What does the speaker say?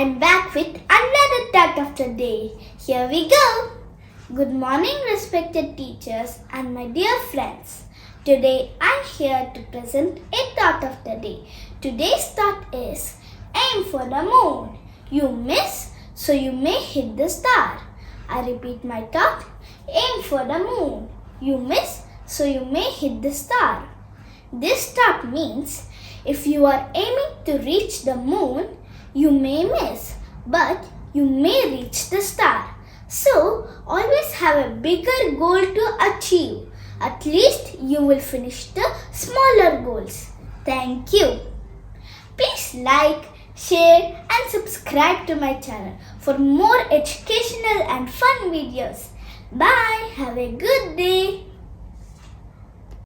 I'm back with another thought of the day. Here we go. Good morning, respected teachers and my dear friends. Today I'm here to present a thought of the day. Today's thought is aim for the moon. You miss, so you may hit the star. I repeat my thought. Aim for the moon. You miss, so you may hit the star. This thought means if you are aiming to reach the moon, you may miss, but you may reach the star. So, always have a bigger goal to achieve. At least you will finish the smaller goals. Thank you. Please like, share and subscribe to my channel for more educational and fun videos. Bye. Have a good day.